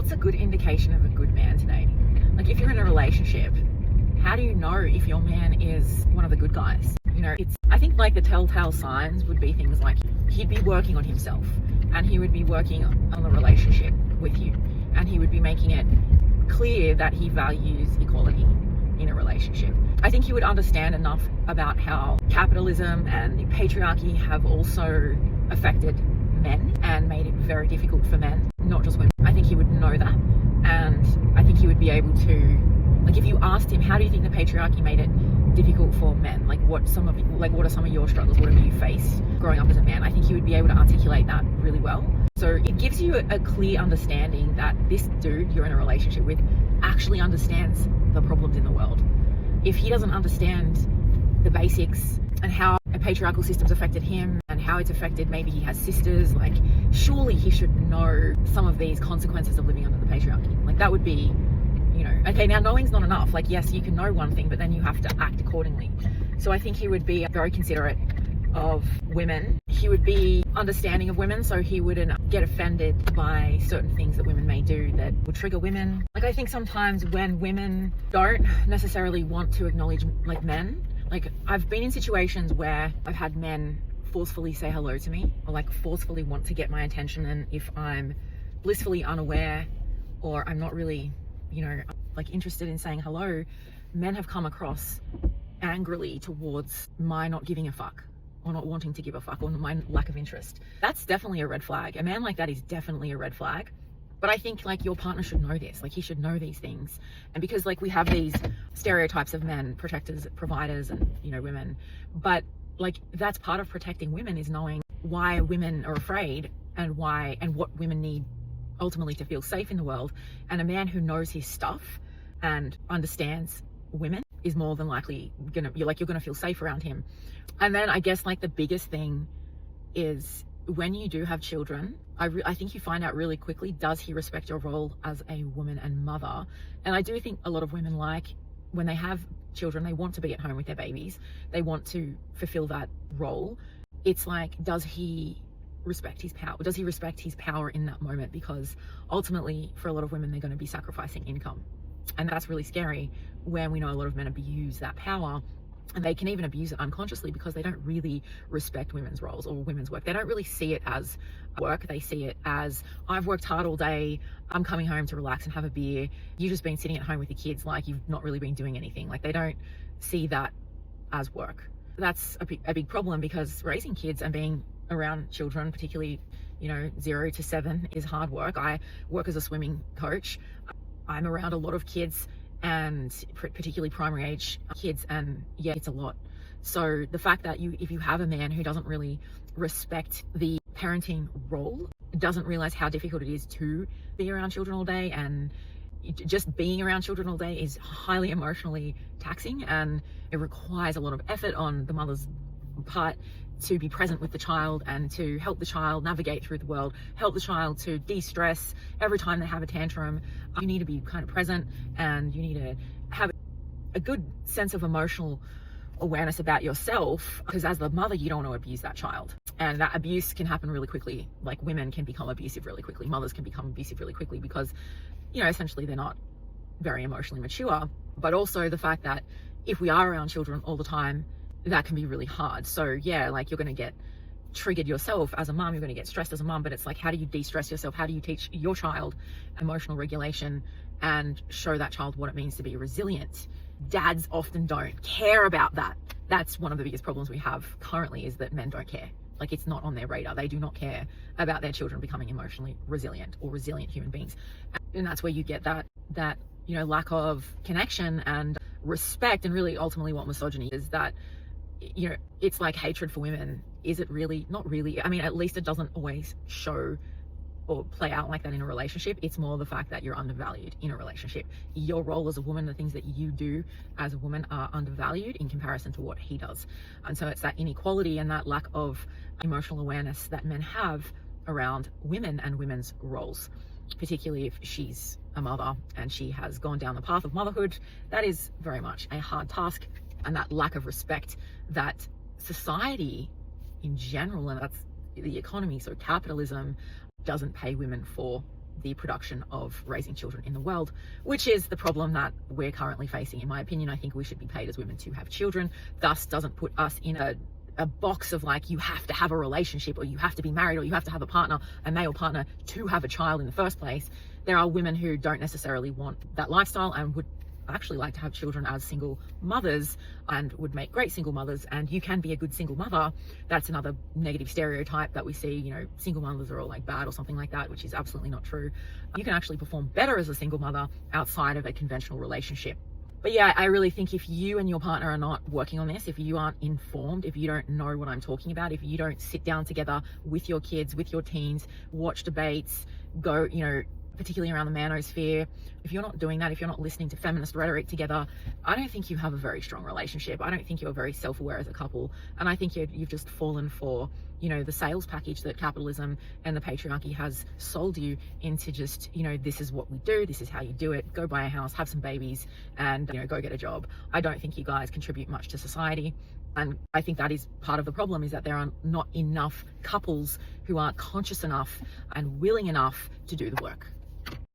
what's a good indication of a good man today? Like, if you're in a relationship, how do you know if your man is one of the good guys? You know, I think like the telltale signs would be things like he'd be working on himself, and he would be working on the relationship with you, and he would be making it clear that he values equality in a relationship. I think he would understand enough about how capitalism and the patriarchy have also affected men and made it very difficult for men, not just women. I think he would know that, and I think he would be able to, like, if you asked him, how do you think the patriarchy made it difficult for men? Like, what are some of your struggles? What have you faced growing up as a man? I think he would be able to articulate that really well. So it gives you a clear understanding that this dude you're in a relationship with actually understands the problems in the world. If he doesn't understand the basics and how a patriarchal system's affected him and how it's affected, maybe he has sisters, like, surely he should know some of these consequences of living under the patriarchy. Like, that would be, you know, okay, now knowing's not enough. Like, yes, you can know one thing, but then you have to act accordingly. So I think he would be very considerate of women. He would be understanding of women, so he wouldn't get offended by certain things that women may do that would trigger women. Like, I think sometimes when women don't necessarily want to acknowledge, like, men, like, I've been in situations where I've had men forcefully say hello to me, or like forcefully want to get my attention, and if I'm blissfully unaware or I'm not really, you know, like, interested in saying hello, men have come across angrily towards my not giving a fuck, or not wanting to give a fuck, or my lack of interest. That's definitely a red flag. A man like that is definitely a red flag. But I think, like, your partner should know this. Like, he should know these things. And because, like, we have these stereotypes of men, protectors, providers, and, you know, women. But, like, that's part of protecting women, is knowing why women are afraid and what women need ultimately to feel safe in the world. And a man who knows his stuff and understands women is more than likely you're gonna feel safe around him. And then I guess, like, the biggest thing is when you do have children, I think you find out really quickly, does he respect your role as a woman and mother? And I do think a lot of women, like, when they have children, they want to be at home with their babies. They want to fulfill that role. It's like, does he respect his power? Does he respect his power in that moment? Because ultimately, for a lot of women, they're going to be sacrificing income. And that's really scary when we know a lot of men abuse that power. And they can even abuse it unconsciously because they don't really respect women's roles or women's work. They don't really see it as work. They see it as, I've worked hard all day, I'm coming home to relax and have a beer. You've just been sitting at home with your kids, like, you've not really been doing anything. Like, they don't see that as work. That's a big problem, because raising kids and being around children, particularly, you know, 0 to 7, is hard work. I work as a swimming coach. I'm around a lot of kids, and particularly primary age kids, and yeah, it's a lot. So the fact that if you have a man who doesn't really respect the parenting role, doesn't realize how difficult it is to be around children all day, and just being around children all day is highly emotionally taxing, and it requires a lot of effort on the mother's part to be present with the child and to help the child navigate through the world, help the child to de-stress every time they have a tantrum. You need to be kind of present, and you need to have a good sense of emotional awareness about yourself, because as the mother, you don't want to abuse that child. And that abuse can happen really quickly. Like, women can become abusive really quickly. Mothers can become abusive really quickly because, you know, essentially they're not very emotionally mature. But also the fact that if we are around children all the time, that can be really hard. So yeah, like, you're going to get triggered yourself as a mum, you're going to get stressed as a mum, but it's like, how do you de-stress yourself? How do you teach your child emotional regulation and show that child what it means to be resilient? Dads often don't care about that. That's one of the biggest problems we have currently, is that men don't care. Like, it's not on their radar. They do not care about their children becoming emotionally resilient or resilient human beings. And that's where you get that, you know, lack of connection and respect. And really, ultimately, what misogyny is, that, you know, it's like hatred for women. Is it really? Not really. I mean, at least it doesn't always show or play out like that in a relationship. It's more the fact that you're undervalued in a relationship. Your role as a woman, the things that you do as a woman, are undervalued in comparison to what he does. And so it's that inequality and that lack of emotional awareness that men have around women and women's roles, particularly if she's a mother and she has gone down the path of motherhood. That is very much a hard task, and that lack of respect that society in general, and that's the economy, so capitalism, doesn't pay women for the production of raising children in the world, which is the problem that we're currently facing. In my opinion, I think we should be paid as women to have children. Thus doesn't put us in a box of like, you have to have a relationship, or you have to be married, or you have to have a partner, a male partner, to have a child in the first place. There are women who don't necessarily want that lifestyle and would actually like to have children as single mothers, and would make great single mothers, and you can be a good single mother. That's another negative stereotype that we see, you know, single mothers are all like bad or something like that, which is absolutely not true. You can actually perform better as a single mother outside of a conventional relationship. But yeah, I really think if you and your partner are not working on this, if you aren't informed, if you don't know what I'm talking about, if you don't sit down together with your kids, with your teens, watch debates, go, you know, particularly around the manosphere, if you're not doing that, if you're not listening to feminist rhetoric together, I don't think you have a very strong relationship. I don't think you're very self-aware as a couple. And I think you've just fallen for, you know, the sales package that capitalism and the patriarchy has sold you into. Just, you know, this is what we do, this is how you do it, go buy a house, have some babies, and, you know, go get a job. I don't think you guys contribute much to society. And I think that is part of the problem, is that there are not enough couples who are conscious enough and willing enough to do the work.